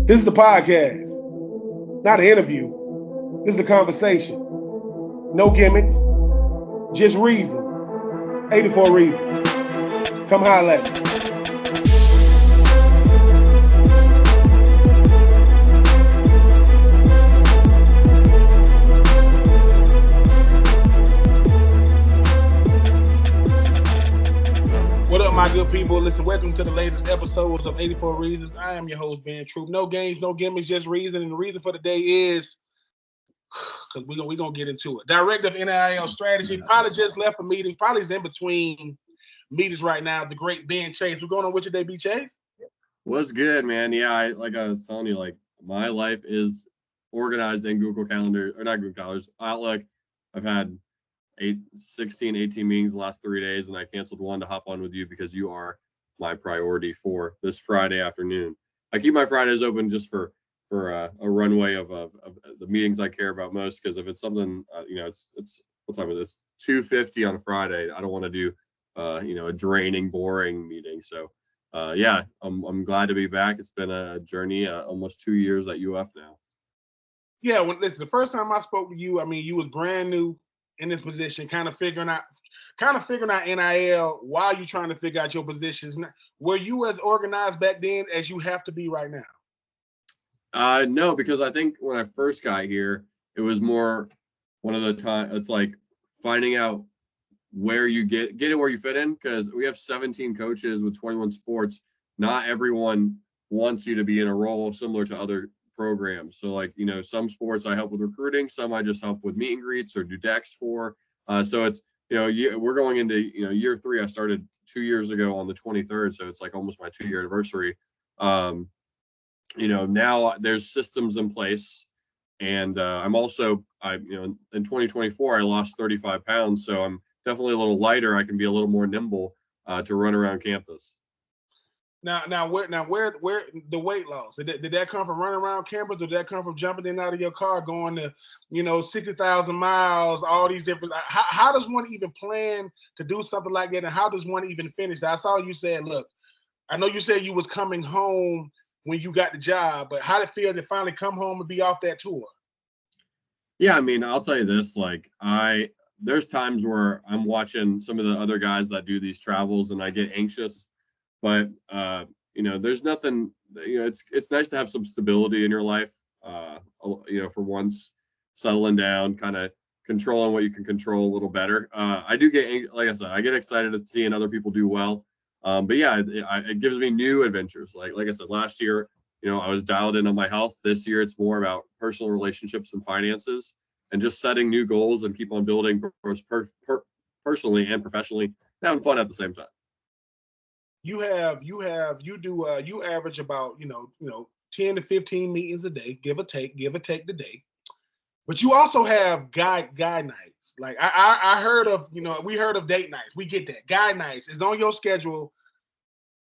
This is the podcast, not an interview. This is a conversation. No gimmicks, just reasons. 84 reasons. Come holler at me. What up, my good people? Listen, welcome to the latest episodes of 84 Reasons. I am your host, Ben Troup. No games, no gimmicks, just reason. And the reason for the day is, because we're going to get into it. Director of NIL Strategy probably just left a meeting. Probably is in between meetings right now. The great Ben Chase. We're going on with your day, B. Chase? What's good, man? Yeah, like I was telling you, like my life is organized in Google Calendar, or not Google Calendars, Outlook. I've had 18 meetings the last 3 days, and I canceled one to hop on with you because you are my priority for this Friday afternoon. I keep my Fridays open just for a runway of the meetings I care about most, because if it's something, it's what time is it? It's 2:50 on a Friday. I don't want to do a draining, boring meeting. So I'm glad to be back. It's been a journey, almost 2 years at UF now. Yeah, well, listen, the first time I spoke with you, you was brand new in this position, kind of figuring out NIL while you're trying to figure out your positions. Were you as organized back then as you have to be right now? No, because I think when I first got here, it was more one of the time. It's like finding out where you get it where you fit in, because we have 17 coaches with 21 sports. Not everyone wants you to be in a role similar to other programs. So some sports I help with recruiting, some I just help with meet and greets or do decks for. So it's, we're going into, year 3. I started 2 years ago on the 23rd. So it's like almost my 2-year anniversary. Now there's systems in place, and I'm also, in 2024, I lost 35 pounds. So I'm definitely a little lighter. I can be a little more nimble to run around campus. Now, where the weight loss? Did that come from running around campus, or did that come from jumping in and out of your car, going to, 60,000 miles, all these different? How does one even plan to do something like that, and how does one even finish that? I saw you said, look, I know you said you was coming home when you got the job, but how did it feel to finally come home and be off that tour? Yeah, I'll tell you this, there's times where I'm watching some of the other guys that do these travels and I get anxious. But, there's nothing, it's nice to have some stability in your life, for once, settling down, kind of controlling what you can control a little better. I do get, like I said, I get excited at seeing other people do well. But yeah, it gives me new adventures. Like I said, last year, I was dialed in on my health. This year, it's more about personal relationships and finances, and just setting new goals and keep on building personally and professionally, having fun at the same time. You average about 10 to 15 meetings a day, give or take the day. But you also have guy nights. Like I heard of, we heard of date nights. We get that. Guy nights is on your schedule.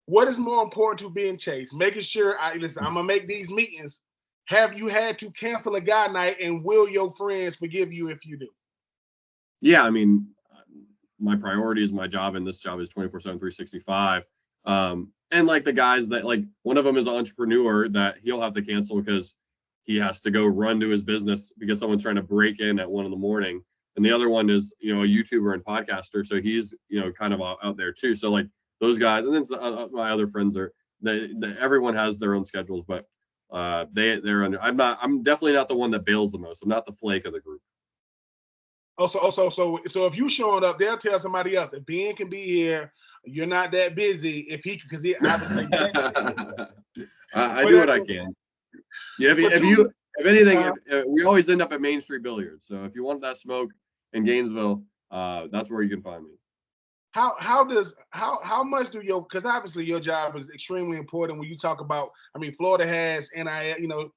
What is more important to being Chase? Making sure I'm gonna make these meetings. Have you had to cancel a guy night, and will your friends forgive you if you do? Yeah, my priority is my job, and this job is 24/7, 365. And the guys that, one of them is an entrepreneur that he'll have to cancel because he has to go run to his business because someone's trying to break in at 1 a.m. And the other one is, a YouTuber and podcaster. So he's, kind of out there too. So those guys, and then my other friends everyone has their own schedules, but they're under, I'm definitely not the one that bails the most. I'm not the flake of the group. So if you showing up, they'll tell somebody else, if Ben can be here, you're not that busy. If he, because he obviously, I do what I can. Yeah, if anything, we always end up at Main Street Billiards. So if you want that smoke in Gainesville, that's where you can find me. How much do because obviously your job is extremely important when you talk about, Florida has NIL,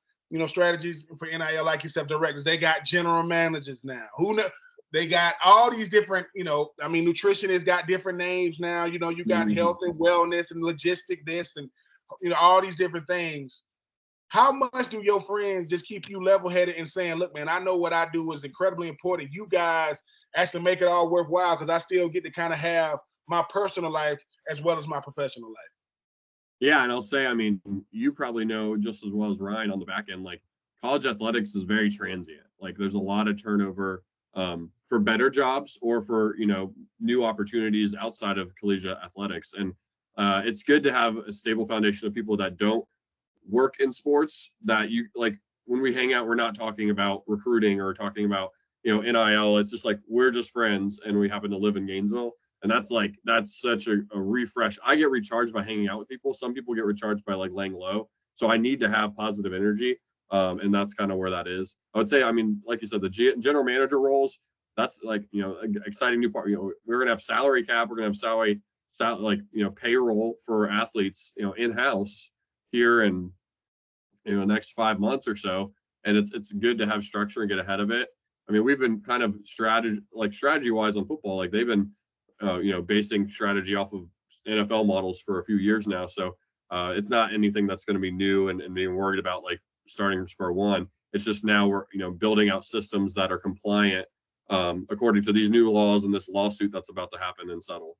strategies for NIL, like you said, directors. They got general managers now. Who know? They got all these different, nutrition has got different names now. You got health and wellness and logistic this and, all these different things. How much do your friends just keep you level-headed and saying, look, man, I know what I do is incredibly important. You guys actually make it all worthwhile, because I still get to kind of have my personal life as well as my professional life. Yeah, and I'll say, I mean, you probably know just as well as Ryan on the back end, like college athletics is very transient. Like there's a lot of turnover for better jobs or for, new opportunities outside of collegiate athletics. And it's good to have a stable foundation of people that don't work in sports that you like when we hang out, we're not talking about recruiting or talking about, NIL. It's just like we're just friends and we happen to live in Gainesville. And that's such a refresh. I get recharged by hanging out with people. Some people get recharged by like laying low. So I need to have positive energy. And that's kind of where that is. I would say, I mean, like you said, the general manager roles, that's like, exciting new part. We're gonna have salary cap, we're gonna have payroll for athletes, in-house here and next 5 months or so. And it's good to have structure and get ahead of it. I mean, we've been kind of strategy wise on football, like they've been basing strategy off of NFL models for a few years now. So it's not anything that's going to be new and being worried about like starting from square one. It's just now we're building out systems that are compliant according to these new laws and this lawsuit that's about to happen and settle.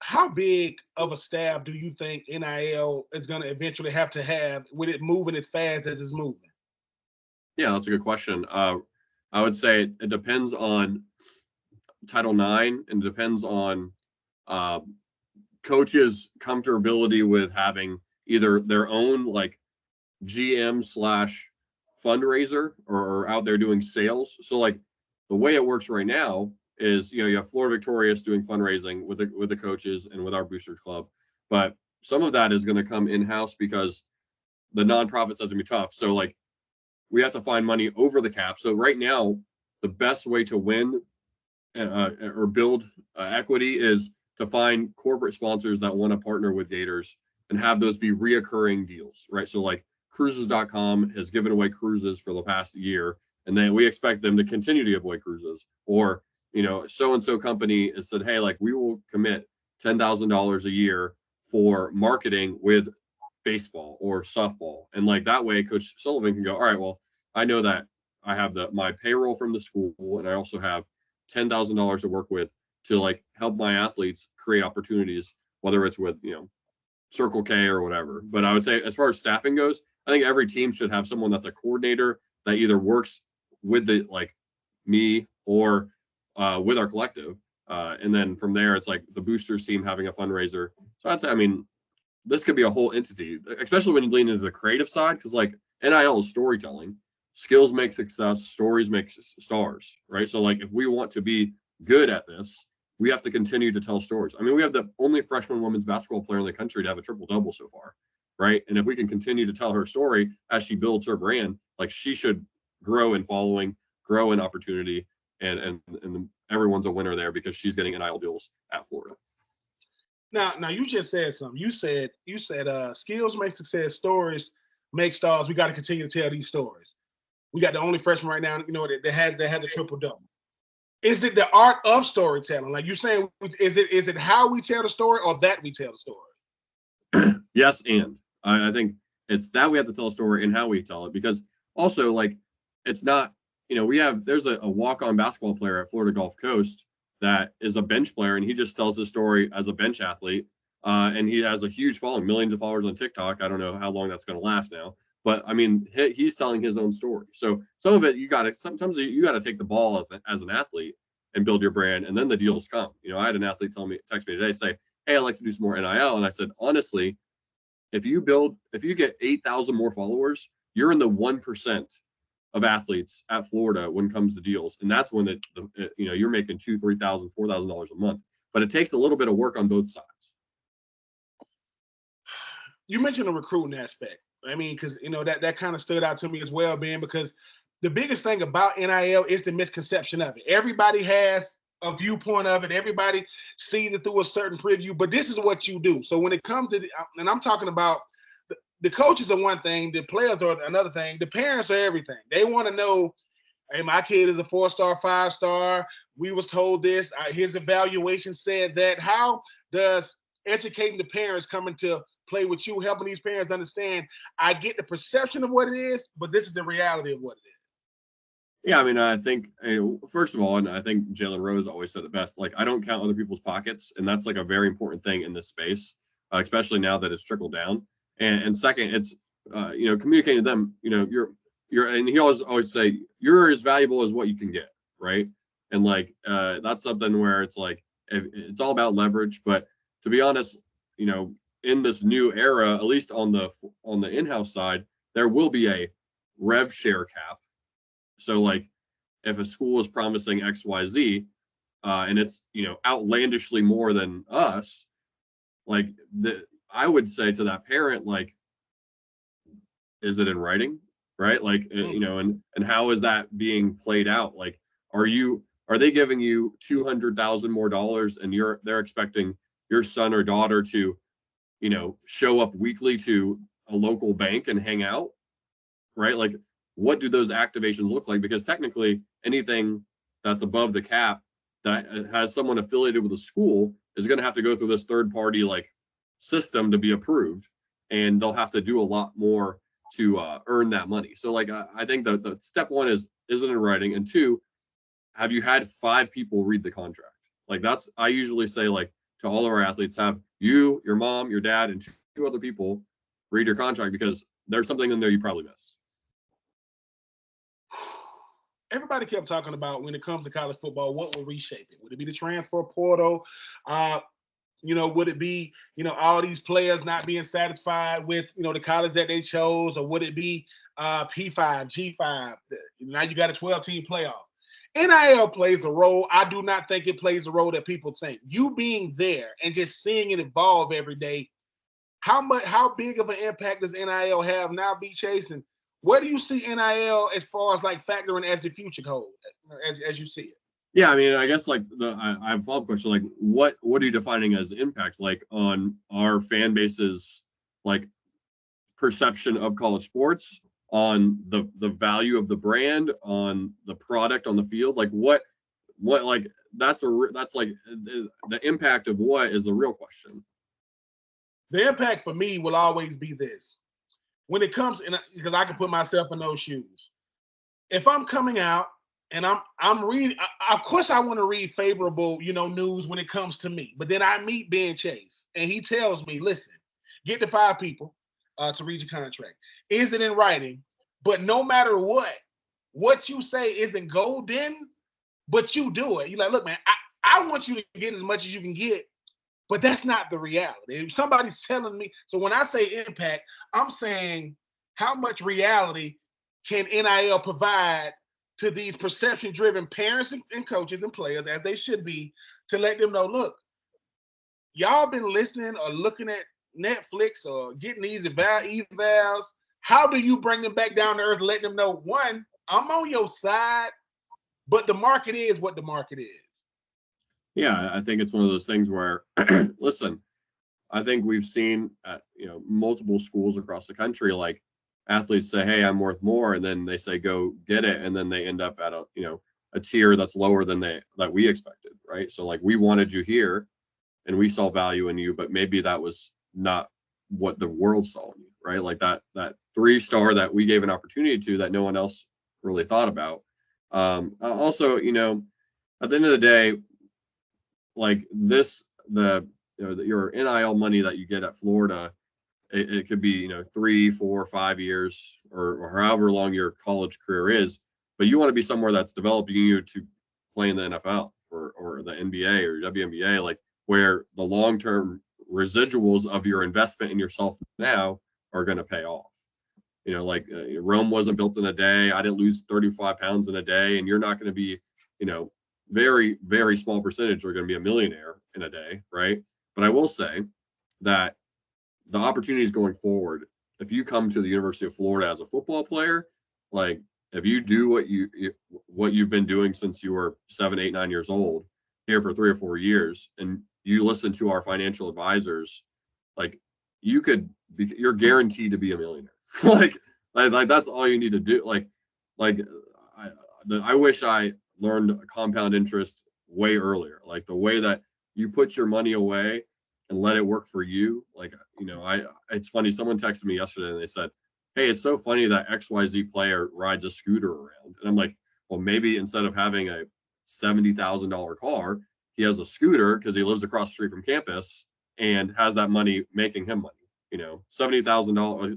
How big of a staff do you think NIL is going to eventually have to have with it moving as fast as it's moving? Yeah, that's a good question. I would say it depends on Title IX and it depends on uh, coaches' comfortability with having either their own like GM slash fundraiser or out there doing sales. So like the way it works right now is you have Florida Victorious doing fundraising with the coaches and with our boosters club, but some of that is going to come in house because the nonprofit says it's gonna be tough. So like we have to find money over the cap. So right now, the best way to win or build equity is to find corporate sponsors that want to partner with Gators and have those be reoccurring deals, right? So like cruises.com has given away cruises for the past year, and then we expect them to continue to give away cruises. Or, so and so company has said, hey, like we will commit $10,000 a year for marketing with baseball or softball. And like that way, Coach Sullivan can go, all right, well, I know that I have my payroll from the school and I also have $10,000 to work with to like help my athletes create opportunities, whether it's with, Circle K or whatever. But I would say as far as staffing goes, I think every team should have someone that's a coordinator that either works with the like me or with our collective. And then from there, it's like the boosters team having a fundraiser. So I'd say, I mean, this could be a whole entity, especially when you lean into the creative side, because like NIL is storytelling. Skills make success, stories make stars, right? So like if we want to be good at this, we have to continue to tell stories. I mean, we have the only freshman women's basketball player in the country to have a triple double so far, right? And if we can continue to tell her story as she builds her brand, like she should grow in following, grow in opportunity, and everyone's a winner there because she's getting NIL deals at Florida. Now you just said something. You said skills make success, stories make stars. We got to continue to tell these stories. We got the only freshman right now, that has the triple double. Is it the art of storytelling? Like you saying, is it how we tell the story or that we tell the story? Yes, and I think it's that we have to tell a story and how we tell it, because also like it's not, there's a walk-on basketball player at Florida Gulf Coast that is a bench player and he just tells his story as a bench athlete. And he has a huge following, millions of followers on TikTok. I don't know how long that's going to last now, but I mean, he's telling his own story. So some of it, sometimes you got to take the ball as an athlete and build your brand, and then the deals come. I had an athlete text me today, say, hey, I'd like to do some more NIL. And I said, honestly, if you get 8,000 more followers, you're in the 1% of athletes at Florida when it comes to deals. And that's when you're making $2,000, $3,000, $4,000 a month. But it takes a little bit of work on both sides. You mentioned the recruiting aspect. I mean, because that kind of stood out to me as well, Ben, because the biggest thing about NIL is the misconception of it. Everybody has a viewpoint of it. Everybody sees it through a certain preview, but this is what you do. So when it comes to, and I'm talking about the coaches are one thing, the players are another thing, the parents are everything. They want to know, hey, my kid is a 4-star, 5-star. We was told this. His evaluation said that. How does educating the parents come into play with you, helping these parents understand, I get the perception of what it is, but this is the reality of what it is? Yeah, I mean, I think, first of all, and I think Jalen Rose always said it best, like, I don't count other people's pockets, and that's like a very important thing in this space. especially now that it's trickled down. And second, it's communicating to them, and he always say you're as valuable as what you can get, right? And like that's something where it's like it's all about leverage. But to be honest, in this new era, at least on the in-house side, there will be a rev share cap. So like if a school is promising XYZ, and it's outlandishly more than us, like I would say to that parent, like, is it in writing, right? Like and how is that being played out? Like, are they giving you $200,000 more and they're expecting your son or daughter to show up weekly to a local bank and hang out, right? Like, what do those activations look like? Because technically anything that's above the cap that has someone affiliated with a school is going to have to go through this third party like system to be approved, and they'll have to do a lot more to earn that money. So like I think the step one is it in writing, and two, have you had 5 people read the contract? Like that's, I usually say, like, to all of our athletes, have you, your mom, your dad, and 2 other people read your contract, because there's something in there you probably missed. Everybody kept talking about, when it comes to college football, what will reshape it? Would it be the transfer portal? Would it be, all these players not being satisfied with, the college that they chose? Or would it be P5, G5? Now you got a 12-team playoff. NIL plays a role. I do not think it plays the role that people think. You being there and just seeing it evolve every day, how big of an impact does NIL have now, B. Chase? And where do you see NIL as far as like factoring as the future goes, as you see it? Yeah, I mean, I guess like I have a follow-up question. Like, what are you defining as impact, like on our fan base's like perception of college sports, on the value of the brand, on the product on the field? Like what like that's like the impact of what is the real question. The impact for me will always be this. When it comes, because I can put myself in those shoes. If I'm coming out and I'm reading, of course I want to read favorable, news when it comes to me. But then I meet Ben Chase and he tells me, listen, get the 5 people to read your contract. Is it in writing? But no matter what you say isn't golden, but you do it. You're like, look, man, I want you to get as much as you can get, but that's not the reality. If somebody's telling me, so when I say impact, I'm saying how much reality can NIL provide to these perception-driven parents and coaches and players, as they should be, to let them know, look, y'all been listening or looking at Netflix or getting these evals. How do you bring them back down to earth, let them know, one, I'm on your side, but the market is what the market is. Yeah, I think it's one of those things where, listen, I think we've seen at multiple schools across the country, like athletes say, hey, I'm worth more, and then they say go get it, and then they end up at a tier that's lower than that we expected, right? So like, we wanted you here and we saw value in you, but maybe that was not what the world saw in you, right? Like that 3-star that we gave an opportunity to that no one else really thought about. Also, at the end of the day, like this, your NIL money that you get at Florida, it could be 3, 4, 5 years, or however long your college career is, but you want to be somewhere that's developing you to play in the NFL or the NBA or WNBA, like where the long-term residuals of your investment in yourself now are going to pay off. Rome wasn't built in a day. I didn't lose 35 pounds in a day, and you're not going to be, very, very small percentage are going to be a millionaire in a day, right? But I will say that the opportunities going forward, if you come to the University of Florida as a football player, like if you do what you've been doing since you were 7, 8, 9 years old here for 3 or 4 years, and you listen to our financial advisors, like you're guaranteed to be a millionaire. like that's all you need to do. I wish I learned compound interest way earlier. Like the way that you put your money away and let it work for you. Like, it's funny. Someone texted me yesterday and they said, hey, it's so funny that XYZ player rides a scooter around. And I'm like, well, maybe instead of having a $70,000 car, he has a scooter because he lives across the street from campus, and has that money making him money. You know, $70,000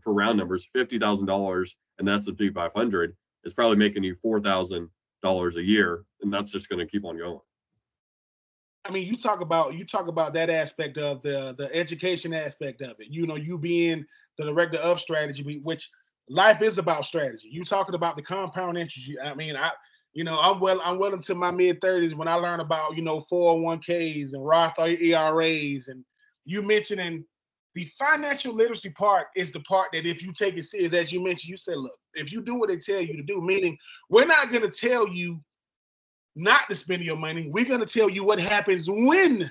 for round numbers, $50,000 in the S&P 500 is probably making you $4,000 a year, and that's just going to keep on going. I mean, you talk about that aspect of the education aspect of it. You know, you being the director of strategy, which life is about strategy. You talking about the compound interest. I mean, I'm well into my mid-30s when I learned about 401ks and Roth ERAs, and you mentioning the financial literacy part is the part that if you take it serious, as you mentioned, you said, look, if you do what they tell you to do, meaning we're not going to tell you not to spend your money. We're going to tell you what happens when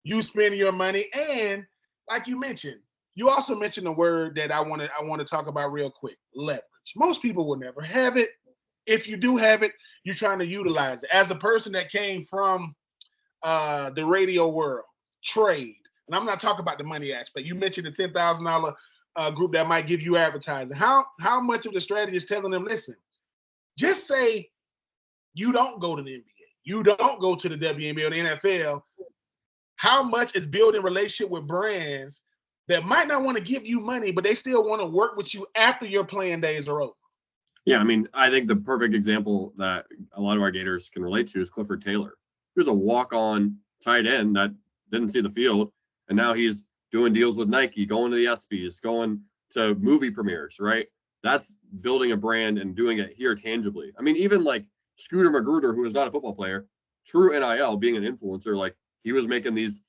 you spend your money. And like you mentioned, you also mentioned a word that I want to talk about real quick: leverage. Most people will never have it. If you do have it, you're trying to utilize it. As a person that came from the radio world, trade, and I'm not talking about the money aspect. You mentioned the $10,000 group that might give you advertising. How much of the strategy is telling them, listen, just say you don't go to the NBA, you don't go to the WNBA or the NFL, how much it's building relationship with brands that might not want to give you money, but they still want to work with you after your playing days are over. Yeah, I mean, I think the perfect example that a lot of our Gators can relate to is Clifford Taylor. He was a walk-on tight end that didn't see the field, and now he's doing deals with Nike, going to the ESPYs, going to movie premieres, right? That's building a brand and doing it here tangibly. I mean, even like Scooter Magruder, who is not a football player, true NIL, being an influencer, like he was making these,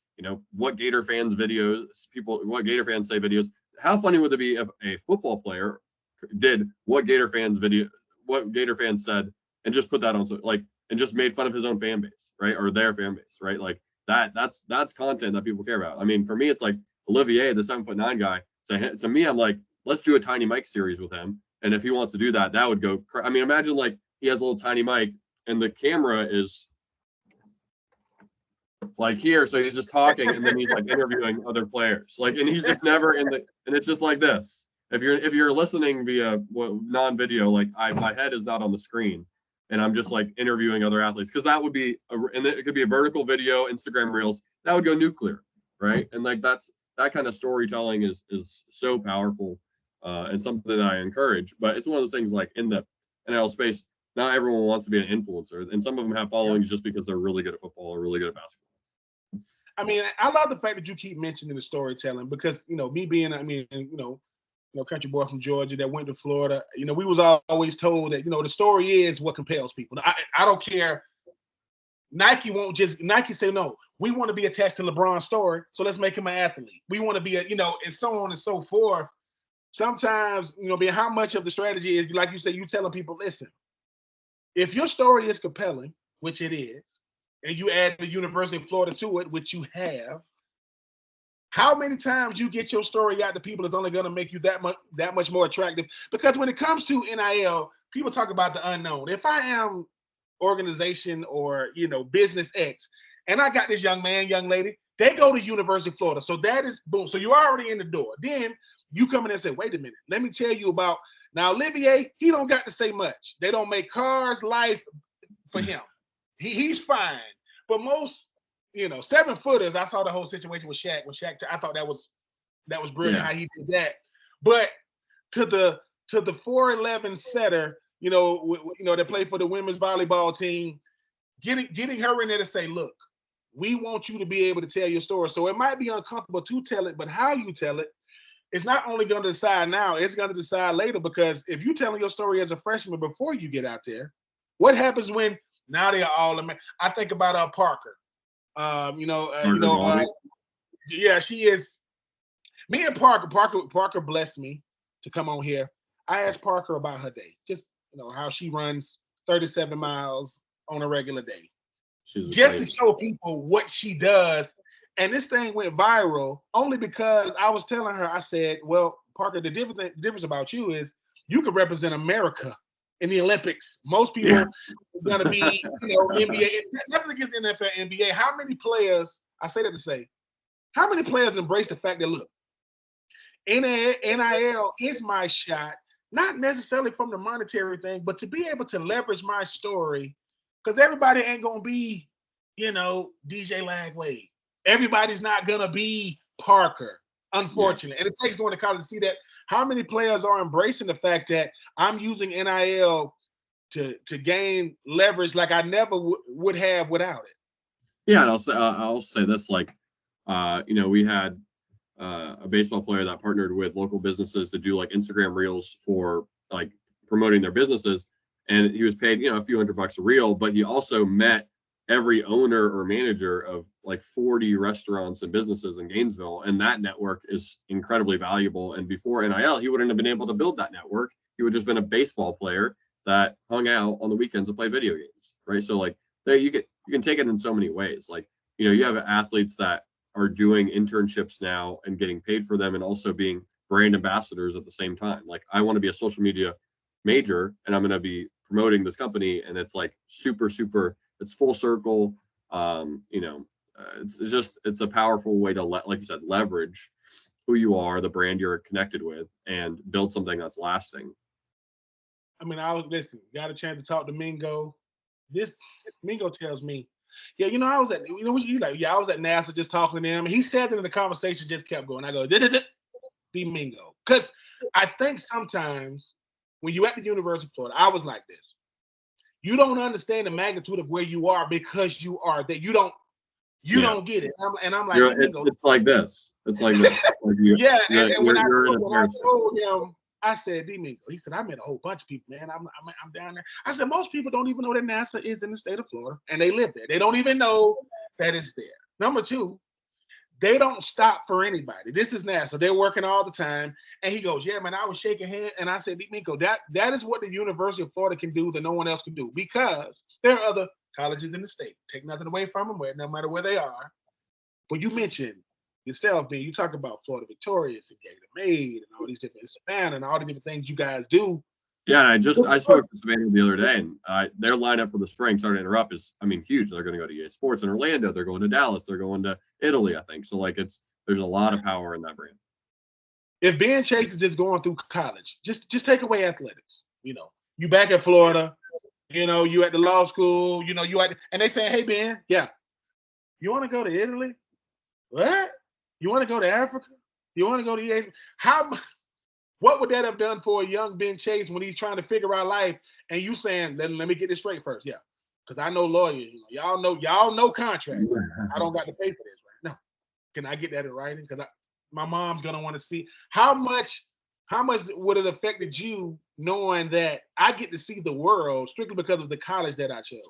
what Gator fans videos, what Gator fans say videos. How funny would it be if a football player did what Gator fans said, and just put that on, and just made fun of his own fan base, right? Or their fan base, right? Like that's content that people care about. I mean, for me, it's like Olivier, the 7'9" guy. To me, I'm like, let's do a Tiny Mike series with him. And if he wants to do that, that would go. I mean, imagine like he has a little Tiny Mike and the camera is like here. So he's just talking and then he's like interviewing other players. Like, and he's just never in the, and it's just like this. If you're listening via non-video, like my head is not on the screen and I'm just like interviewing other athletes. Cause that would be, and it could be a vertical video, Instagram reels, that would go nuclear. Right. And like, that kind of storytelling is so powerful. And something that I encourage, but it's one of those things like in the NIL space, not everyone wants to be an influencer, and some of them have followings just because they're really good at football or really good at basketball. I mean, I love the fact that you keep mentioning the storytelling because, me being, country boy from Georgia that went to Florida, we was always told that, the story is what compels people. I don't care. Nike say, no, we want to be attached to LeBron's story, so let's make him an athlete. We want to be and so on and so forth. Sometimes, how much of the strategy is, like you say, you telling people, listen, if your story is compelling, which it is, and you add the University of Florida to it, which you have, how many times you get your story out to people is only going to make you that much more attractive. Because when it comes to NIL, people talk about the unknown. If I am organization or, business X, and I got this young man, young lady, they go to University of Florida. So that is boom. So you're already in the door. Then you come in and say, wait a minute, let me tell you about, now Olivier, he don't got to say much. They don't make cars life for him. He's fine. But most, 7-footers, I saw the whole situation with Shaq. I thought that was brilliant how he did that. But to the 4'11" setter, that play for the women's volleyball team, getting her in there to say, look, we want you to be able to tell your story. So it might be uncomfortable to tell it, but how you tell it, it's not only going to decide now, it's going to decide later. Because if you're telling your story as a freshman before you get out there, what happens when now they are all, I think about Parker. She is, me and Parker blessed me to come on here. I asked Parker about her day, just, how she runs 37 miles on a regular day, just to show people what she does. And this thing went viral only because I was telling her, I said, well, Parker, the difference about you is you could represent America in the Olympics. Most people are going to be, NBA. Nothing against NFL, NBA. How many players, I say that to say, how many players embrace the fact that, look, NIL is my shot, not necessarily from the monetary thing, but to be able to leverage my story, because everybody ain't going to be, DJ Lagway. Everybody's not gonna be Parker, unfortunately. And it takes going to college to see that. How many players are embracing the fact that I'm using NIL to gain leverage like I never would have without it? Yeah, and I'll say this, like, we had a baseball player that partnered with local businesses to do like Instagram reels for like promoting their businesses, and he was paid a few $100 a reel, but he also met every owner or manager of like 40 restaurants and businesses in Gainesville, and that network is incredibly valuable. And before NIL, he wouldn't have been able to build that network. He would just been a baseball player that hung out on the weekends and played video games, right? So like there you can take it in so many ways. Like, you have athletes that are doing internships now and getting paid for them, and also being brand ambassadors at the same time. Like, I want to be a social media major and I'm going to be promoting this company, and it's like super, it's full circle. It's a powerful way to like you said, leverage who you are, the brand you're connected with, and build something that's lasting. I mean, I was listening, got a chance to talk to Mingo. This Mingo tells me, yeah, I was at, he's like, yeah, I was at NASA just talking to him. And he said that, and the conversation just kept going. I go, be Mingo. Because I think sometimes when you're at the University of Florida, I was like this. You don't understand the magnitude of where you are because you are that you don't get it. I'm like, it's like this. It's like this. Like and when I told him, I said, Mingo. He said, I met a whole bunch of people, man. I'm down there. I said, most people don't even know that NASA is in the state of Florida, and they live there. They don't even know that it's there. Number two, they don't stop for anybody. This is NASA. They're working all the time. And he goes, yeah, man, I was shaking hands. And I said, Mingo, that is what the University of Florida can do that no one else can do, because there are other colleges in the state. Take nothing away from them, no matter where they are. But you mentioned yourself, man, you talk about Florida Victorious and Gator Maid and all these different Savannah and all the different things you guys do. Yeah, I spoke to Savannah the other day, and their lineup for the spring, sorry to interrupt, is huge. They're going to go to EA Sports in Orlando. They're going to Dallas. They're going to Italy, I think. So like there's a lot of power in that brand. If Ben Chase is just going through college, just take away athletics. You back at Florida, you at the law school, and they say, hey Ben, yeah, you want to go to Italy? What? You want to go to Africa? You want to go to EA? What would that have done for a young Ben Chase when he's trying to figure out life? And you saying, let me get this straight first. Yeah. Because I know lawyers, y'all know contracts. I don't got to pay for this right now. Can I get that in writing? Because my mom's gonna want to see how much would it affected you knowing that I get to see the world strictly because of the college that I chose.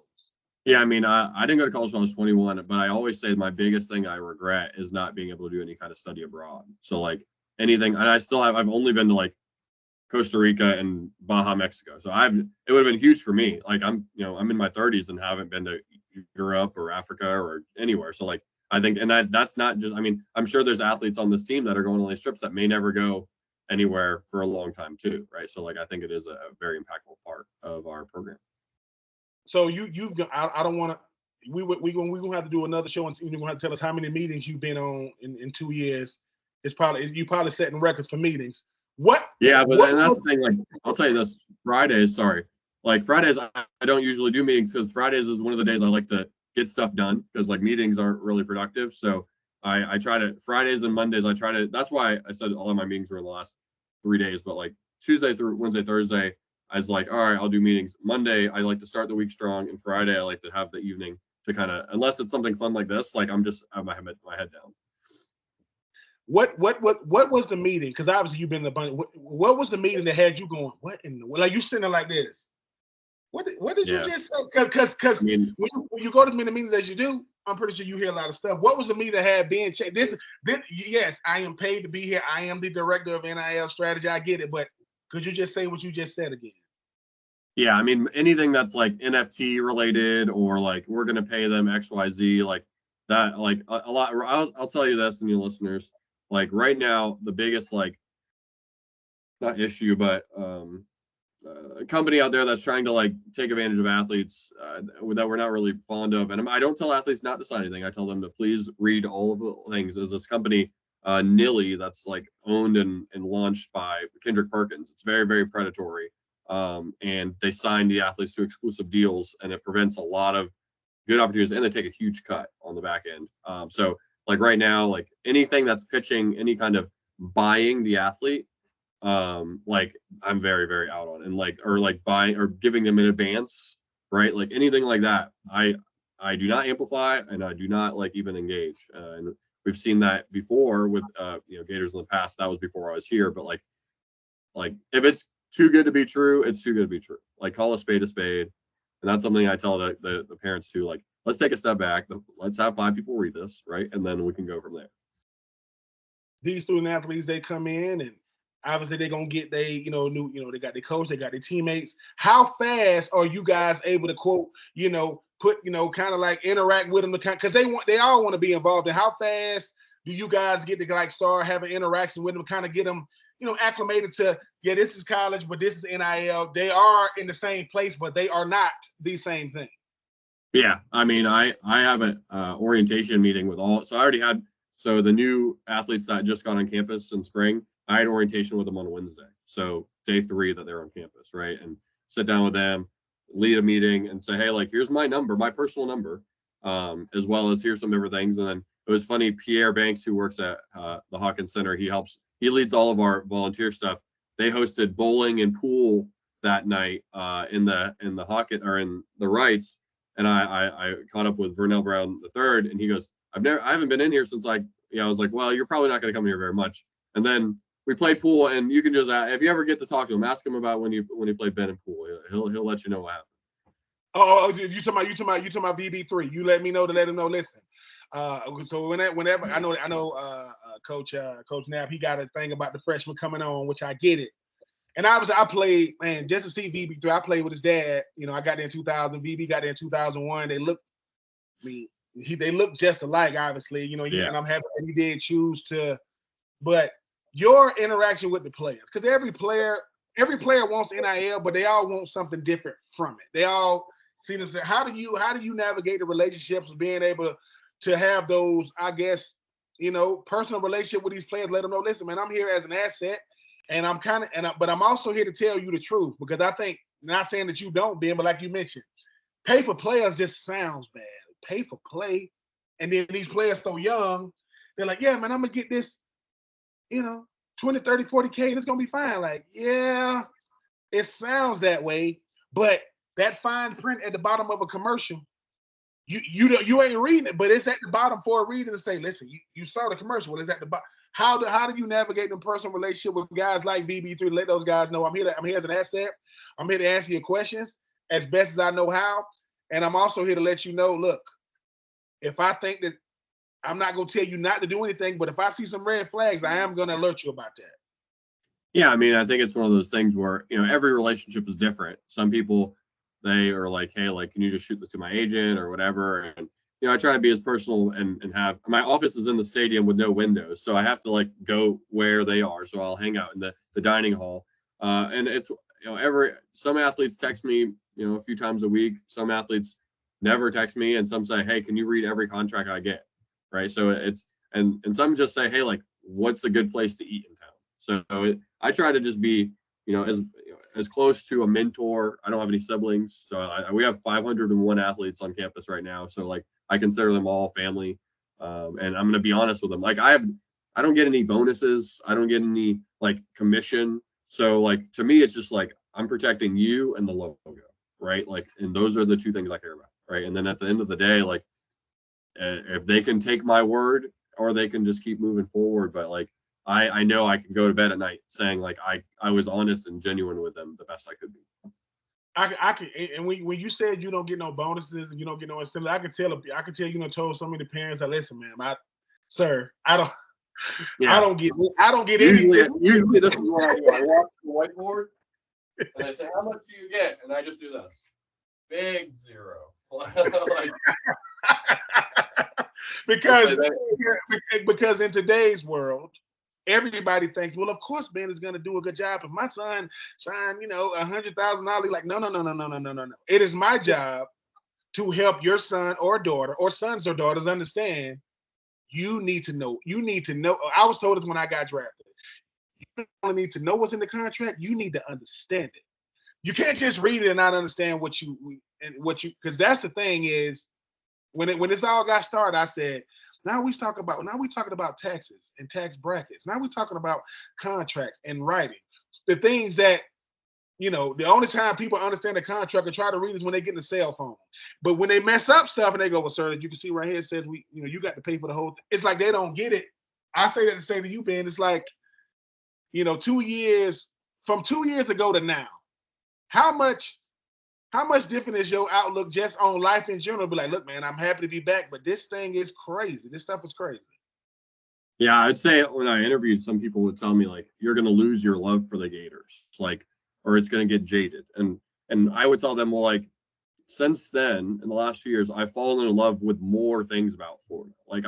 Yeah, I mean, I didn't go to college when I was 21, but I always say my biggest thing I regret is not being able to do any kind of study abroad. So like anything, and I've only been to like Costa Rica and Baja, Mexico. So it would have been huge for me. Like I'm in my 30s and haven't been to Europe or Africa or anywhere. So like, I think, and that's not just, I mean, I'm sure there's athletes on this team that are going on these trips that may never go anywhere for a long time too. Right. So like, I think it is a very impactful part of our program. So you've got, I don't want to, we're going to have to do another show, and you're going to have to tell us how many meetings you've been on in 2 years. You probably setting records for meetings. Yeah, but and that's the thing. Like, I'll tell you this: Fridays, I don't usually do meetings because Fridays is one of the days I like to get stuff done because like meetings aren't really productive. So I try to Fridays and Mondays. That's why I said all of my meetings were in the last 3 days. But like Tuesday through Wednesday, Thursday, I was like, all right, I'll do meetings. Monday, I like to start the week strong, and Friday, I like to have the evening to kind of, unless it's something fun like this, like I'm just have my head down. What was the meeting? Because obviously you've been in a bunch. What was the meeting that had you going? What in the, like you sitting there like this? What did you just say? Because when you go to as many meetings as you do, I'm pretty sure you hear a lot of stuff. What was the meeting that had Ben checked? This yes, I am paid to be here. I am the director of NIL strategy. I get it, but could you just say what you just said again? Yeah, I mean anything that's like NFT related or like we're gonna pay them XYZ, like that, like a lot. I'll tell you this and your listeners. Like right now, the biggest like not issue, but a company out there that's trying to like take advantage of athletes that we're not really fond of. And I don't tell athletes not to sign anything. I tell them to please read all of the things. There's this company, NIL, that's like owned and launched by Kendrick Perkins. It's very, very predatory. And they sign the athletes to exclusive deals, and it prevents a lot of good opportunities, and they take a huge cut on the back end. So Like right now, like anything that's pitching, any kind of buying the athlete, like I'm very, very out on, and like, or like buying or giving them an advance, right? Like anything like that, I do not amplify, and I do not like even engage. And we've seen that before with Gators in the past. That was before I was here, but like if it's too good to be true, it's too good to be true. Like call a spade, and that's something I tell the parents too. Like let's take a step back. Let's have 5 people read this, right, and then we can go from there. These student athletes, they come in and obviously they're gonna get they they got their coach, they got their teammates. How fast are you guys able to quote put kind of like interact with them because they all want to be involved? And how fast do you guys get to like start having interaction with them, kind of get them acclimated to, yeah, this is college, but this is NIL. They are in the same place, but they are not the same thing. Yeah, I mean, I have an orientation meeting with all. So I already had. So the new athletes that just got on campus in spring, I had orientation with them on Wednesday. So day 3 that they're on campus, right? And sit down with them, lead a meeting, and say, hey, like here's my number, my personal number, as well as here's some different things. And then it was funny. Pierre Banks, who works at the Hawkins Center, he leads all of our volunteer stuff. They hosted bowling and pool that night in the Hawkins or in the Wrights. And I caught up with Vernell Brown III, and he goes, I haven't been in here since I was like, well, you're probably not going to come here very much. And then we played pool, and you can just, if you ever get to talk to him, ask him about when you played Ben in pool. He'll let you know what happened. Oh, you talking about VB3? You let me know to let him know. Listen, so whenever I know, Coach Knapp, he got a thing about the freshmen coming on, which I get it. And obviously, I played, man, just to see VB3. I played with his dad. I got there in 2000. VB got there in 2001. They look just alike, obviously. Yeah. And I'm happy that he did choose to. But your interaction with the players, because every player wants NIL, but they all want something different from it. They all see this. How do you navigate the relationships of being able to have those, I guess, personal relationship with these players? Let them know, listen, man, I'm here as an asset. And but I'm also here to tell you the truth, because I think, not saying that you don't, Ben, but like you mentioned, pay for players just sounds bad. Pay for play. And then these players so young, they're like, yeah, man, I'm going to get this, 20, 30, 40K, and it's going to be fine. Like, yeah, it sounds that way. But that fine print at the bottom of a commercial, you ain't reading it, but it's at the bottom for a reason to say, listen, you saw the commercial. Well, it's at the bottom. How do you navigate the personal relationship with guys like VB3? Let those guys know I'm here as an asset. I'm here to answer your questions as best as I know how. And I'm also here to let you know, look, if I think that, I'm not going to tell you not to do anything, but if I see some red flags, I am going to alert you about that. Yeah, I mean, I think it's one of those things where, every relationship is different. Some people, they are like, hey, like, can you just shoot this to my agent or whatever? And, I try to be as personal and have, my office is in the stadium with no windows. So I have to like go where they are. So I'll hang out in the dining hall. And it's, some athletes text me, a few times a week. Some athletes never text me, and some say, hey, can you read every contract I get? Right. So it's, and some just say, hey, like, what's a good place to eat in town? So I try to just be, as close to a mentor. I don't have any siblings. So we have 501 athletes on campus right now. So like, I consider them all family. And I'm going to be honest with them. Like I don't get any bonuses. I don't get any like commission. So like, to me, it's just like, I'm protecting you and the logo, right? Like, and those are the 2 things I care about. Right. And then at the end of the day, like, if they can take my word, or they can just keep moving forward. But like, I know I can go to bed at night saying like, I was honest and genuine with them the best I could be. I can, and when you said you don't get no bonuses and you don't get no incentives, I can tell told some of the parents that, listen, man, I don't get usually, any. Usually this is what I do. I walk to the whiteboard and I say, how much do you get? And I just do this. Big 0. Like, because in today's world, everybody thinks, well, of course, Ben is going to do a good job. If my son signed, $100,000, like, no. It is my job to help your son or daughter, or sons or daughters, understand. You need to know. I was told this when I got drafted. You don't need to know what's in the contract. You need to understand it. You can't just read it and not understand because that's the thing is, when this all got started, I said, Now we talking about taxes and tax brackets. Now we're talking about contracts and writing. The things that, the only time people understand the contract and try to read is when they get in the cell phone. But when they mess up stuff and they go, well, sir, as you can see right here, it says you got to pay for the whole thing. It's like they don't get it. I say that to say to you, Ben, it's like, 2 years, from 2 years ago to now, how much different is your outlook just on life in general? Be like, look, man, I'm happy to be back, but this thing is crazy. This stuff is crazy. Yeah, I'd say when I interviewed, some people would tell me like, you're going to lose your love for the Gators, like, or it's going to get jaded. And I would tell them, well, like, since then, in the last few years, I've fallen in love with more things about Florida. Like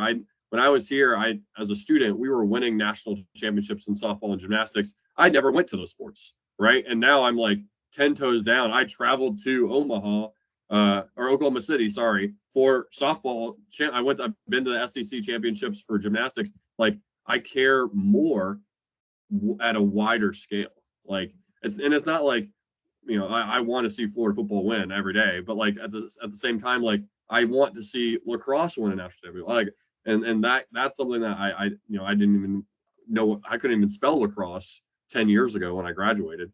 when I was here, as a student, we were winning national championships in softball and gymnastics. I never went to those sports, right? And now I'm like 10 toes down. I traveled to Omaha, or Oklahoma City, sorry, for softball. I've been to the SEC championships for gymnastics. Like, I care more at a wider scale. Like, it's not like, I want to see Florida football win every day, but like at the same time, like, I want to see lacrosse win an national championship. Like, and that's something that I didn't even know. I couldn't even spell lacrosse 10 years ago when I graduated.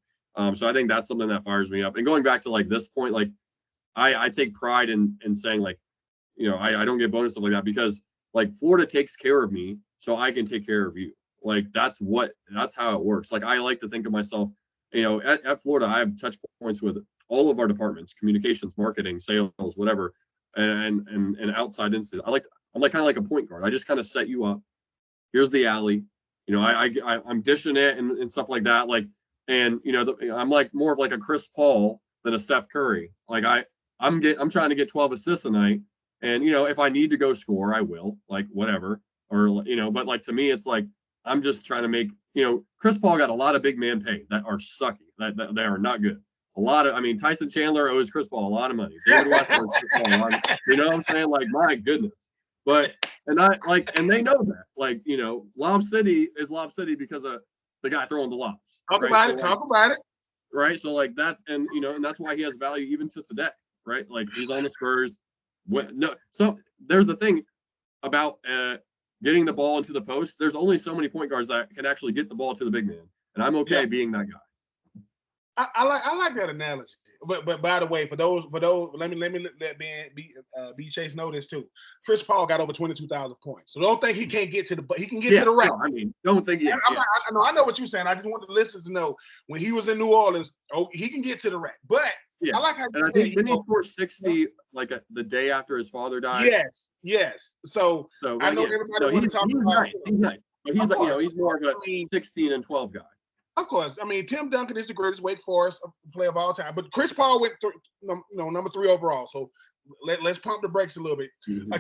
So I think that's something that fires me up. And going back to like this point, like, I take pride in saying, like, I don't get bonus stuff like that, because like Florida takes care of me so I can take care of you. Like, that's how it works. Like, I like to think of myself, at Florida, I have touch points with all of our departments: communications, marketing, sales, whatever, and outside incident. I'm like kind of like a point guard. I just kind of set you up. Here's the alley. I'm dishing it and stuff like that. Like, and I'm like more of like a Chris Paul than a Steph Curry. Like, I'm trying to get 12 assists a night, and if I need to go score, I will. Like, whatever. Or but like, to me, it's like, I'm just trying to make, Chris Paul got a lot of big man pay that are sucky, that they are not good. Tyson Chandler owes Chris Paul a lot of money. David West owes Chris Paul a lot of, what I'm saying? Like, my goodness. But, and they know that. Like, Lob City is Lob City because of the guy throwing the lobs. Talk about it. Right. So like, that's why he has value even to today. Right. Like, he's on the Spurs. So there's the thing about getting the ball into the post. There's only so many point guards that can actually get the ball to the big man, and I'm okay being that guy. I like that analogy. But by the way, for those, let me let B Chase know this too. Chris Paul got over 22,000 points, so don't think he can't get to the. He can get to the rack. No, don't think he. I know what you're saying. I just want the listeners to know when he was in New Orleans, he can get to the rack. But I like how you said. Didn't he score 60 like the day after his father died? Yes. So I know everybody want to talk about. He's nice. But he's like, he's more of a 16 and 12 guy. Of course. Tim Duncan is the greatest Wake Forest player of all time. But Chris Paul went through, number 3 overall. So let's pump the brakes a little bit. Mm-hmm.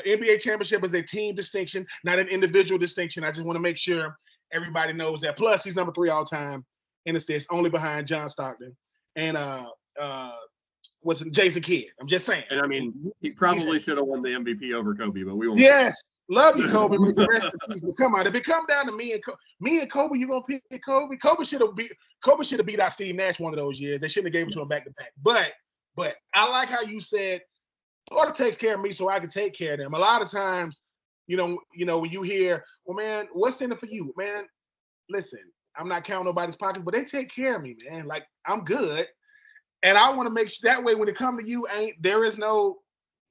NBA championship is a team distinction, not an individual distinction. I just want to make sure everybody knows that. Plus, he's number 3 all time in assists, only behind John Stockton and was Jason Kidd. I'm just saying. And he probably should have won the MVP over Kobe, but we won't. Yes. Love you, Kobe. Rest in peace. But come on, if it come down to me and Kobe, you gonna pick Kobe? Kobe should have beat out Steve Nash one of those years. They shouldn't have gave it to him back to back. But I like how you said, Florida takes care of me, so I can take care of them. A lot of times, when you hear, well, man, what's in it for you, man? Listen, I'm not counting nobody's pockets, but they take care of me, man. Like, I'm good, and I want to make sure that way when it comes to you, there is no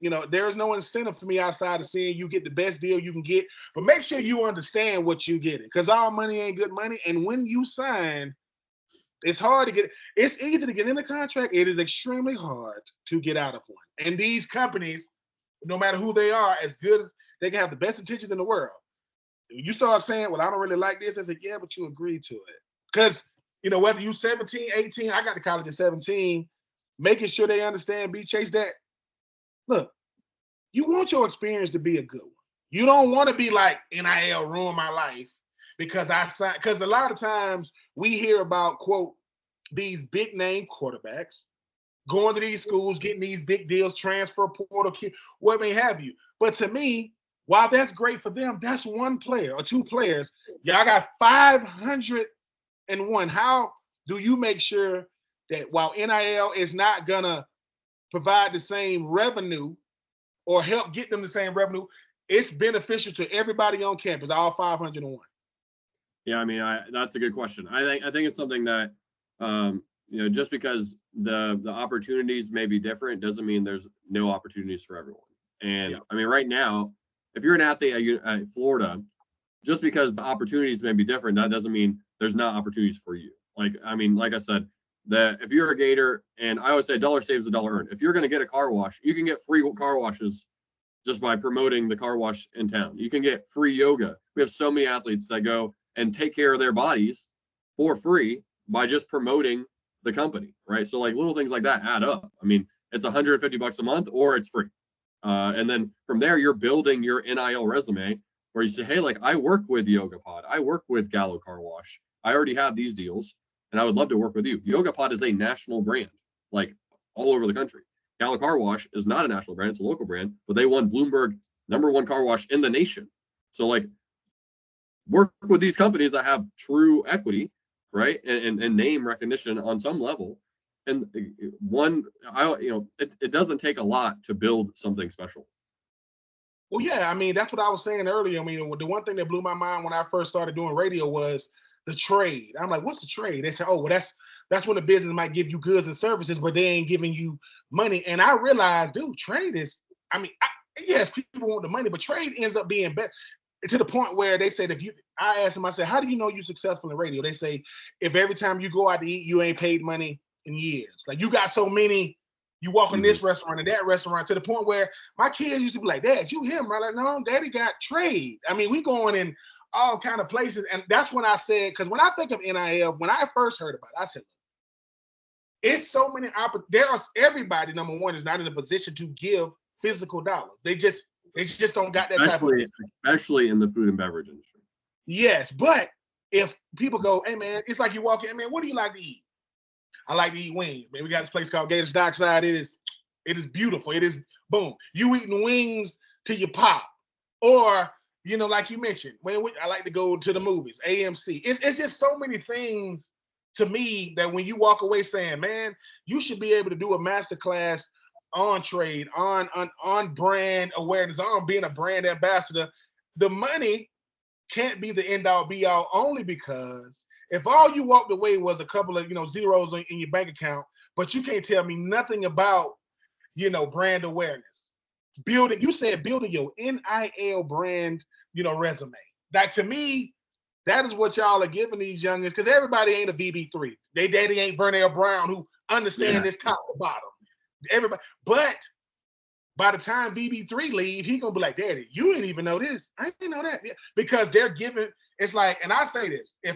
incentive for me outside of seeing you get the best deal you can get. But make sure you understand what you're getting, because all money ain't good money. And when you sign, it's hard to get. It's easy to get in the contract. It is extremely hard to get out of one. And these companies, no matter who they are, as good as they can have the best intentions in the world. You start saying, well, I don't really like this. I said, yeah, but you agreed to it. Because, whether you 17, 18, I got to college at 17, making sure they understand, B Chase, that, look, you want your experience to be a good one. You don't want to be like, NIL ruined my life because I signed. Because a lot of times we hear about, quote, these big name quarterbacks going to these schools, getting these big deals, transfer portal, what may have you. But to me, while that's great for them, that's one player or 2 players. Y'all got 501. How do you make sure that while NIL is not gonna provide the same revenue or help get them the same revenue, it's beneficial to everybody on campus, all 501. Yeah, I mean, that's a good question. I think it's something that, just because the opportunities may be different doesn't mean there's no opportunities for everyone. And Yeah. I mean, right now, if you're an athlete at Florida, just because the opportunities may be different, that doesn't mean there's not opportunities for you. Like I said, that if you're a Gator, and I always say, dollar saves a dollar earned. If you're going to get a car wash, you can get free car washes just by promoting the car wash in town. You can get free yoga. We have so many athletes that go and take care of their bodies for free by just promoting the company, right? So like little things like that add up. I mean, it's $150 a month or it's free. And then from there, you're building your NIL resume where you say, hey, like I work with Yoga Pod. I work with Gallo Car Wash. I already have these deals and I would love to work with you. Yoga Pod is a national brand, like all over the country. Gallo Car Wash is not a national brand, it's a local brand, but they won Bloomberg #1 car wash in the nation. So like work with these companies that have true equity, right? And name recognition on some level. And it doesn't take a lot to build something special. Well, yeah, I mean, that's what I was saying earlier. I mean, the one thing that blew my mind when I first started doing radio was the trade. I'm like, what's the trade? They said, oh, well, that's when the business might give you goods and services, but they ain't giving you money. And I realized, dude, trade is, I mean, yes, people want the money, but trade ends up being better to the point where they said, I asked them, I said, how do you know you're successful in radio? They say, if every time you go out to eat, you ain't paid money in years. Like you got so many, you walk in this restaurant and that restaurant, to the point where my kids used to be like, Dad, you him? I'm like, no, Daddy got trade. I mean, we going in all kind of places. And that's when I said, because when I think of NIL, when I first heard about it, I said, it's so many everybody, number one, is not in a position to give physical dollars. They just don't got that type of, especially in the food and beverage industry. Yes, but if people go, hey man, it's like you walk in, man, what do you like to eat? I like to eat wings. Man, we got this place called Gators Dockside. It is beautiful. It is boom. You eating wings till you pop. Or, like you mentioned, I like to go to the movies, AMC. It's just so many things to me that when you walk away saying, man, you should be able to do a masterclass on trade, on brand awareness, on being a brand ambassador. The money can't be the end all be all, only because if all you walked away was a couple of zeros in your bank account, but you can't tell me nothing about brand awareness, building your NIL brand resume. Like to me, that is what y'all are giving these youngins, because everybody ain't a VB3. They daddy ain't Vernell Brown who understand this top to bottom. Everybody, but by the time BB3 leave, he gonna be like, Daddy, you didn't even know this. I didn't know that. Yeah. Because they're giving, it's like, and I say this, I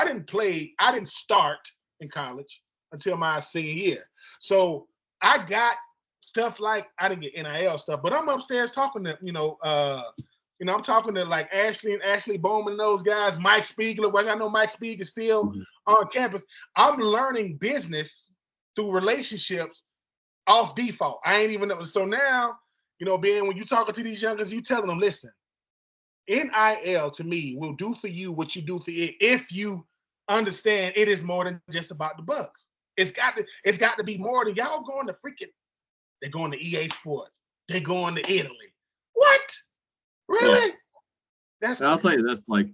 didn't start in college until my senior year. So I got stuff like, I didn't get NIL stuff, but I'm upstairs talking to, I'm talking to like Ashley Bowman and those guys, Mike Spiegler. Well, I know Mike Spiegler is still on campus. I'm learning business through relationships off default. I ain't even know. So now, Ben, when you talking to these youngers, you telling them, listen, NIL to me will do for you what you do for it if you understand it is more than just about the bucks. It's got to be more than y'all going to freaking. They're going to EA Sports. They're going to Italy. What? Really? Yeah. I'll tell you this: like,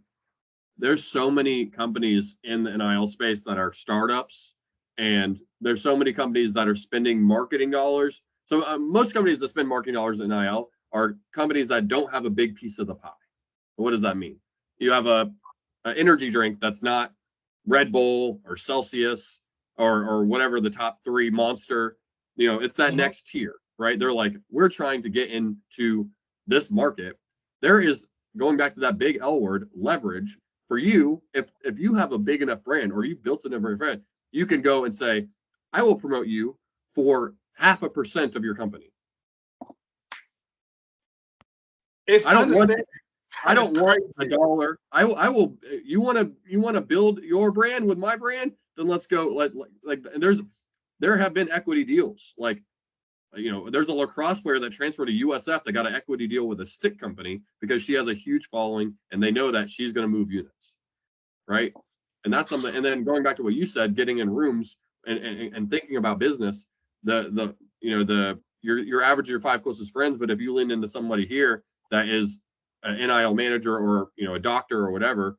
there's so many companies in the NIL space that are startups. And there's so many companies that are spending marketing dollars. So most companies that spend marketing dollars in NIL are companies that don't have a big piece of the pie. What does that mean? You have an energy drink that's not Red Bull or Celsius or whatever the top 3 Monster. It's that next tier, right? They're like, we're trying to get into this market. There is, going back to that big L word, leverage for you. If you have a big enough brand or you've built enough brand, you can go and say, I will promote you for 0.5% of your company. I don't want a dollar. I will. You want to build your brand with my brand? Then let's go. And there have been equity deals. Like, there's a lacrosse player that transferred to USF that got an equity deal with a stick company because she has a huge following and they know that she's going to move units, right? And that's something. And then going back to what you said, getting in rooms and thinking about business, the your average of your 5 closest friends. But if you lean into somebody here that is an NIL manager or a doctor or whatever,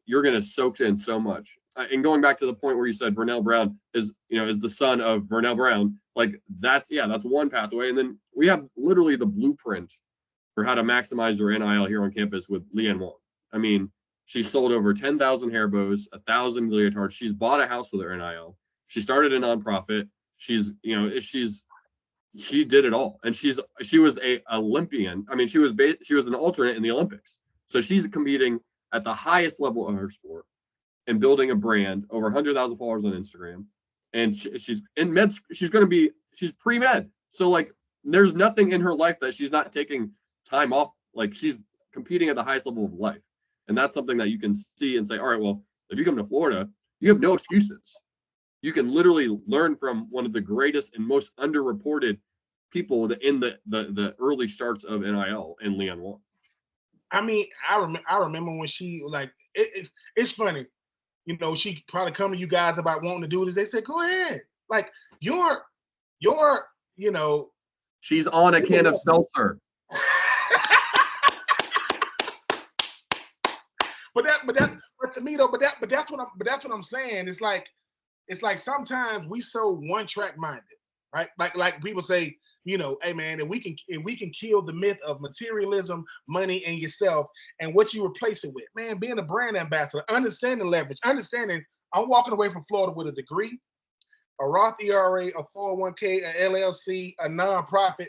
you're going to soak in so much. And going back to the point where you said Vernell Brown is the son of Vernell Brown, like that's one pathway. And then we have literally the blueprint for how to maximize your NIL here on campus with Leanne Wong. I mean, she sold over 10,000 hair bows, 1,000 leotards. She's bought a house with her NIL. She started a nonprofit. She did it all, and she was a Olympian. I mean, she was an alternate in the Olympics, so she's competing at the highest level of her sport and building a brand. Over 100,000 followers on Instagram, and she's in med. She's pre-med, so like there's nothing in her life that she's not taking time off. Like she's competing at the highest level of life, and that's something that you can see and say, all right, well, if you come to Florida, you have no excuses. You can literally learn from one of the greatest and most underreported people in the early starts of NIL in Leanne Wong. I mean, I remember when she it's funny, she probably come to you guys about wanting to do this. They said, go ahead. Like you're she's on a can of seltzer. But to me though, but that's what I'm saying. It's like sometimes we so one track minded, right? Like people say, hey man, if we can kill the myth of materialism, money, and yourself, and what you replace it with, man, being a brand ambassador, understanding leverage, understanding I'm walking away from Florida with a degree, a Roth ERA, a 401k, a LLC, a nonprofit,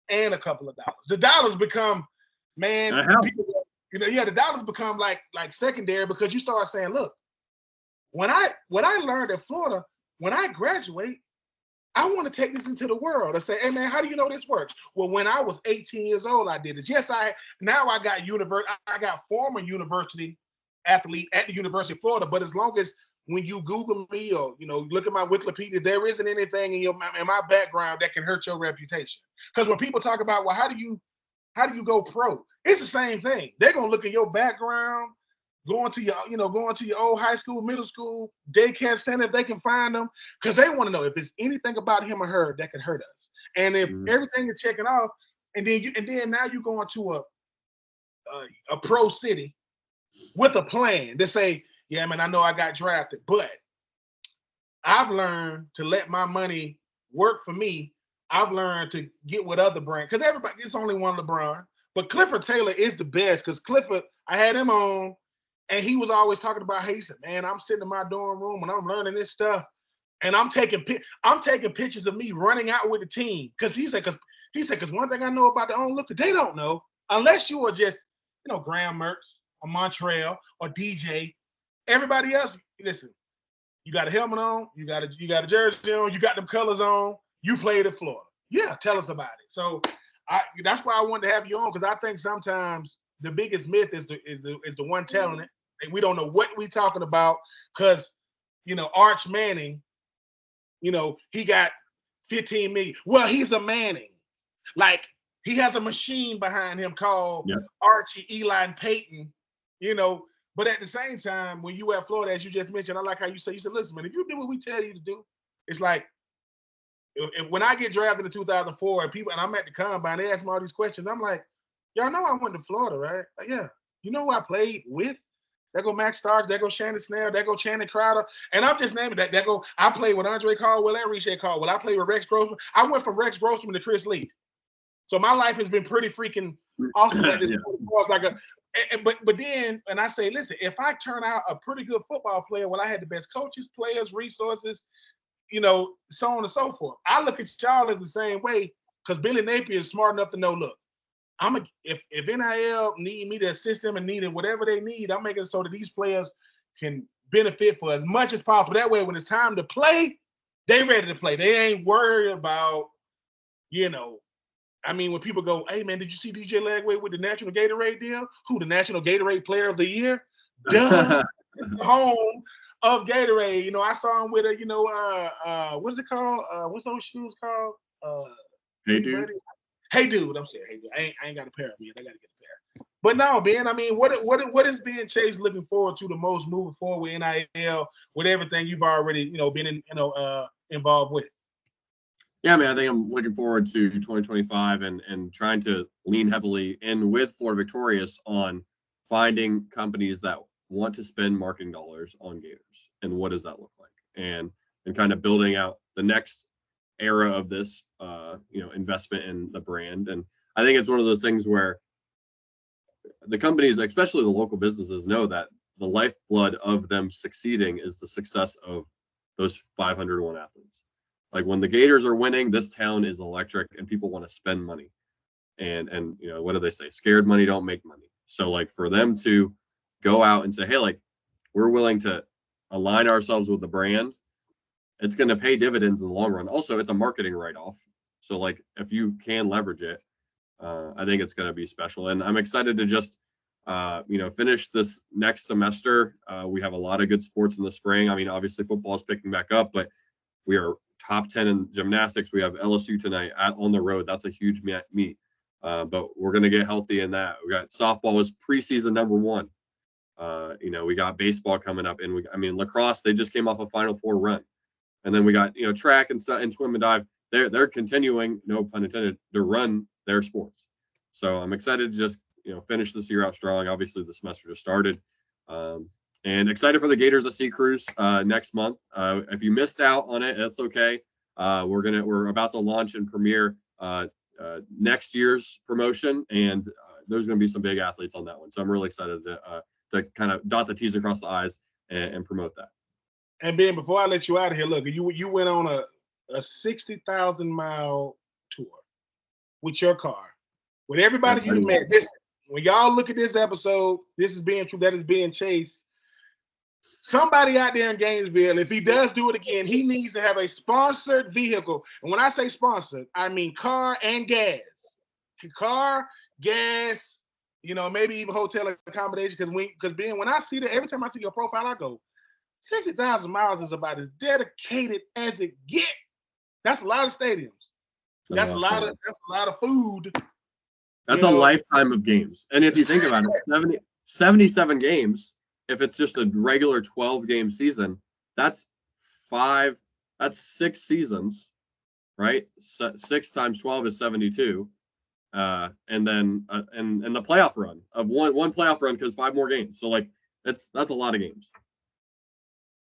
and a couple of dollars. The dollars become, man, the dollars become like secondary because you start saying, look, what I learned at Florida, when I graduate, I want to take this into the world and say, hey man, how do you know this works? Well, when I was 18 years old, I did it. Yes, I got former university athlete at the University of Florida, but as long as when you Google me or look at my Wikipedia, there isn't anything in my background that can hurt your reputation. Because when people talk about, well, how do you go pro? It's the same thing. They're gonna look at your background, going to your old high school, middle school, daycare center if they can find them, because they want to know if there's anything about him or her that could hurt us. And if everything is checking off, and then now you go into a pro city with a plan to say, yeah, man, I know I got drafted, but I've learned to let my money work for me. I've learned to get with other brands because it's only one LeBron, but Clifford Taylor is the best because Clifford, I had him on. And he was always talking about, hey, he said, man, I'm sitting in my dorm room and I'm learning this stuff. And I'm taking pictures of me running out with the team. Because he said, because one thing I know about the onlooker, they don't know, unless you are just, Graham Mertz or Montreal or DJ. Everybody else, listen, you got a helmet on, you got a jersey on, you got them colors on, you played at Florida. Yeah, tell us about it. So that's why I wanted to have you on, because I think sometimes the biggest myth is the one telling it. And we don't know what we're talking about because, Arch Manning, he got 15 million. Well, he's a Manning. Like, he has a machine behind him called Archie, Eli, and Peyton, But at the same time, when you at Florida, as you just mentioned, I like how you said, listen, man, if you do what we tell you to do, it's like, when I get drafted in 2004 and I'm at the combine, they ask me all these questions. I'm like, y'all know I went to Florida, right? Like, yeah. You know who I played with? There go Max Starks, there go Shannon Snell, there go Channing Crowder. And I'm just naming that. I played with Andre Caldwell and Riche Caldwell. I played with Rex Grossman. I went from Rex Grossman to Chris Lee. So my life has been pretty freaking awesome at this point. But then, and I say, listen, if I turn out a pretty good football player, well, I had the best coaches, players, resources, so on and so forth. I look at y'all as the same way because Billy Napier is smart enough to know, look, if NIL need me to assist them and needed whatever they need, I'm making it so that these players can benefit for as much as possible. That way, when it's time to play, they ready to play. They ain't worried about, when people go, hey man, did you see DJ Lagway with the National Gatorade deal? Who, the National Gatorade Player of the Year? Duh. It's the home of Gatorade. I saw him with what's it called? What's those shoes called? Hey Dude. Hey Dude, I'm saying, hey dude, I ain't got a pair of me. I got to get a pair. But no, Ben, what is Ben Chase looking forward to the most moving forward with NIL, with everything you've already, been involved with? Yeah, I mean, I think I'm looking forward to 2025 and trying to lean heavily in with Florida Victorious on finding companies that want to spend marketing dollars on Gators and what does that look like, and kind of building out the next era of this investment in the brand. And I think it's one of those things where the companies, especially the local businesses, know that the lifeblood of them succeeding is the success of those 501 athletes. Like when the Gators are winning, this town is electric and people want to spend money. And what do they say? Scared money don't make money. So like for them to go out and say, hey, like we're willing to align ourselves with the brand, it's going to pay dividends in the long run. Also, it's a marketing write-off. So like if you can leverage it, I think it's going to be special. And I'm excited to just finish this next semester. We have a lot of good sports in the spring. I mean, obviously football is picking back up, but we are top 10 in gymnastics. We have LSU tonight on the road. That's a huge meet. But we're going to get healthy in that. We got softball was preseason number 1. We got baseball coming up, and lacrosse, they just came off a Final Four run. And then we got, track and stuff and swim and dive. They're continuing, no pun intended, to run their sports. So I'm excited to just, finish this year out strong. Obviously the semester just started. And excited for the Gators at Sea Cruise next month. If you missed out on it, that's okay. We're about to launch and premiere next year's promotion, and there's going to be some big athletes on that one. So I'm really excited to kind of dot the T's across the I's and promote that. And Ben, before I let you out of here, look, you went on a 60,000-mile tour with your car, with everybody you met. When y'all look at this episode, this is Ben Troup, that is Ben Chase. Somebody out there in Gainesville, if he does do it again, he needs to have a sponsored vehicle. And when I say sponsored, I mean car and gas. Car, gas, maybe even hotel accommodation. Because Ben, when I see that, every time I see your profile, I go, 60,000 miles is about as dedicated as it gets. That's a lot of stadiums. That's a lot of food. That's a lifetime of games. And if you think about it, 77 games, if it's just a regular 12-game season, that's 6 seasons, right? 6 times 12 is 72. And then and the playoff run of one playoff run because 5 more games. So like that's a lot of games.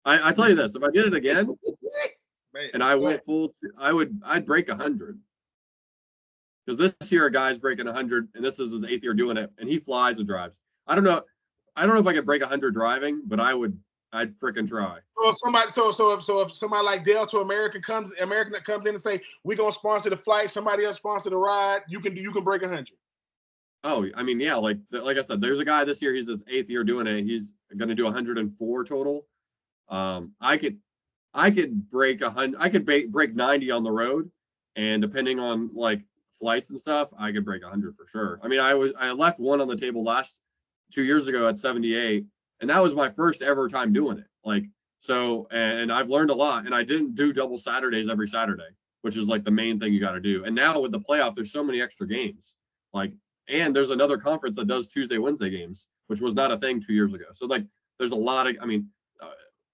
I tell you this, if I did it again and I went full, I'd break 100. Because this year a guy's breaking 100, and this is his 8th year doing it, and he flies and drives. I don't know if I could break 100 driving, but I'd freaking try. So if somebody like Delta American comes in and say we're gonna sponsor the flight, somebody else sponsor the ride, you can break 100. Oh, I mean, yeah, like I said, there's a guy this year. He's his 8th year doing it. He's gonna do 104 total. I could break 100. I could break 90 on the road, and depending on like flights and stuff, I could break 100 for sure. I mean, I left one on the table 2 years ago at 78, and that was my first ever time doing it. Like so, and I've learned a lot. And I didn't do double Saturdays every Saturday, which is like the main thing you got to do. And now with the playoff, there's so many extra games. Like, and there's another conference that does Tuesday, Wednesday games, which was not a thing 2 years ago. So like, there's a lot of,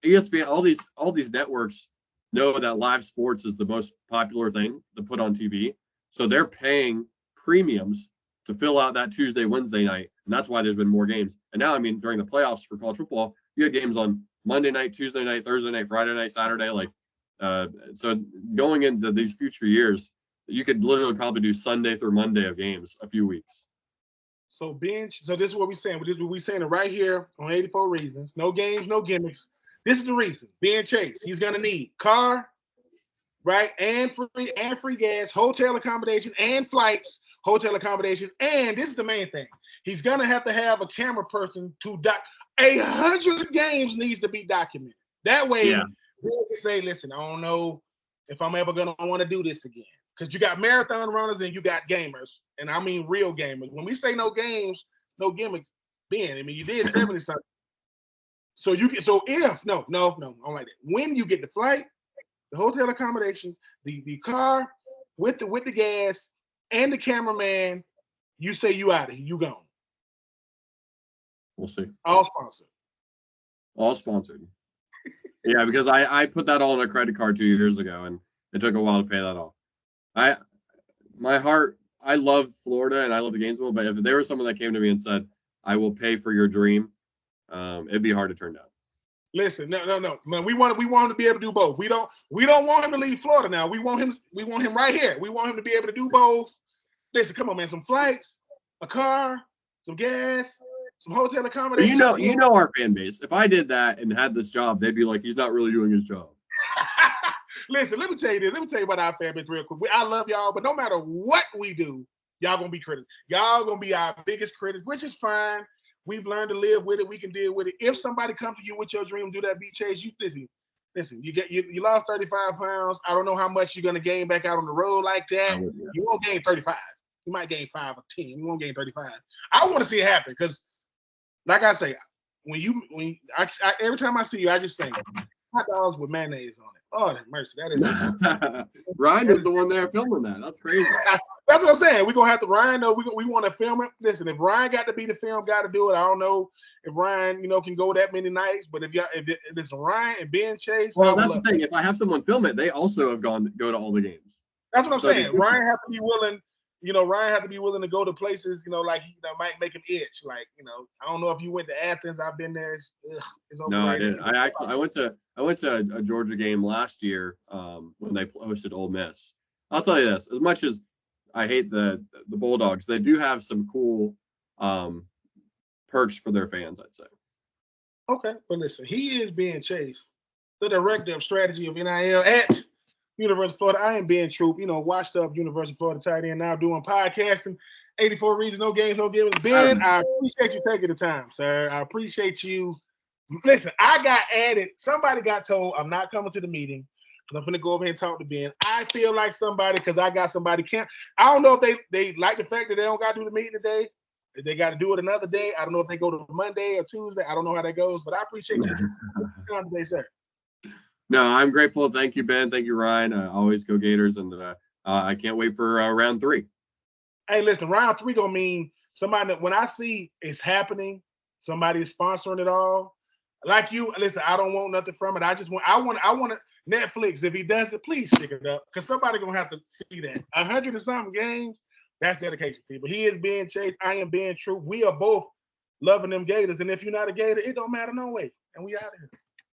ESPN, all these networks know that live sports is the most popular thing to put on TV. So they're paying premiums to fill out that Tuesday, Wednesday night. And that's why there's been more games. And now, during the playoffs for college football, you had games on Monday night, Tuesday night, Thursday night, Friday night, Saturday. So going into these future years, you could literally probably do Sunday through Monday of games a few weeks. So this is what we're saying. We're saying it right here on 84 Reasons. No games, no gimmicks. This is the reason. Ben Chase, he's gonna need car, right, and free gas, hotel accommodation, and flights, hotel accommodations, and this is the main thing. He's gonna have to have a camera person to 100 games needs to be documented. That way, we can say, listen, I don't know if I'm ever gonna want to do this again. Because you got marathon runners and you got gamers, and I mean real gamers. When we say no games, no gimmicks, Ben, you did 70 something. So I don't like that. When you get the flight, the hotel accommodations, the car with the gas and the cameraman, you say you out of here, you gone. We'll see. All sponsored. All sponsored. Yeah, because I put that all on a credit card 2 years ago, and it took a while to pay that off. My heart, I love Florida and I love the Gainesville, but if there was someone that came to me and said, "I will pay for your dream," it'd be hard to turn down. Listen, no, man. We want him to be able to do both. We don't want him to leave Florida now. We want him right here. We want him to be able to do both. Listen, come on, man. Some flights, a car, some gas, some hotel But accommodations. you know our fan base. If I did that and had this job, they'd be like, "He's not really doing his job." Listen, let me tell you this. Let me tell you about our fan base real quick. I love y'all, but no matter what we do, y'all gonna be critics. Y'all gonna be our biggest critics, which is fine. We've learned to live with it. We can deal with it. If somebody comes to you with your dream, do that beat chase. You listen. You lost 35 pounds. I don't know how much you're gonna gain back out on the road like that. You won't gain 35. You might gain 5 or 10. You won't gain 35. I want to see it happen because, like I say, every time I see you, I just think hot dogs with mayonnaise on it. Oh, mercy. That is Ryan is the one there filming that. That's crazy. That's what I'm saying. We're gonna have to Ryan know we want to film it. Listen, if Ryan got to be the film guy to do it, I don't know if Ryan, can go that many nights. But if it's Ryan and Ben Chase, well, that's the thing. If I have someone film it, they also have go to all the games. That's what I'm saying. Ryan has to be willing. Ryan had to be willing to go to places, like might make him itch. Like, I don't know if you went to Athens. I've been there. It's no, I didn't. I went to a Georgia game last year when they hosted Ole Miss. I'll tell you this: as much as I hate the Bulldogs, they do have some cool perks for their fans, I'd say. Okay, but listen, he is Ben Chase, the Director of Strategy of NIL at University of Florida. I am Ben Troup, washed up University of Florida tight end, now doing podcasting. 84 reasons, no games, no givens. Ben, I appreciate you taking the time, sir. I appreciate you. Listen, I got added. Somebody got told I'm not coming to the meeting because I'm going to go over here and talk to Ben. I feel like somebody, because I got somebody can't. I don't know if they like the fact that they don't got to do the meeting today. If they got to do it another day. I don't know if they go to Monday or Tuesday. I don't know how that goes, but I appreciate you coming today, sir. No, I'm grateful. Thank you, Ben. Thank you, Ryan. Always go Gators, and I can't wait for round 3. Hey, listen, round 3 gonna mean somebody that when I see it's happening, somebody is sponsoring it all. Like you, listen, I don't want nothing from it. I want Netflix. If he does it, please stick it up because somebody gonna have to see that 100 and something games. That's dedication, people. He is Ben Chase. I am Ben Troup. We are both loving them Gators, and if you're not a Gator, it don't matter no way. And we out of here.